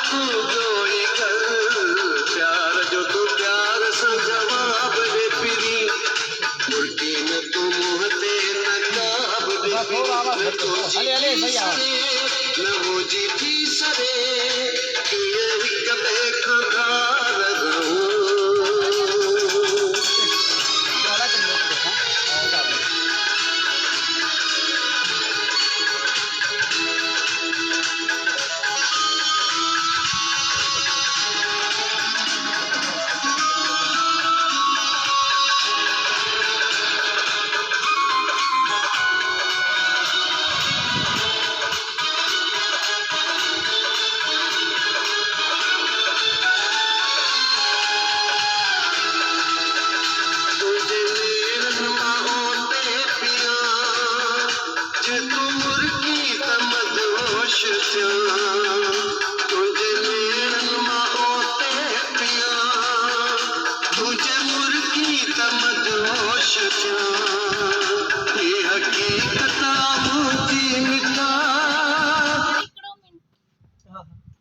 तू जोड़ी कर प्यार जो तू प्यार सा जवाब दे फिरी उल्टी में तू मुँह दे नकाब दे फिरी न तो जीती सरे न वो जीती सरे कि यही कबे खदार रहूं तुझे मेरन माओते पिया तुझे मुर्गी तमदोश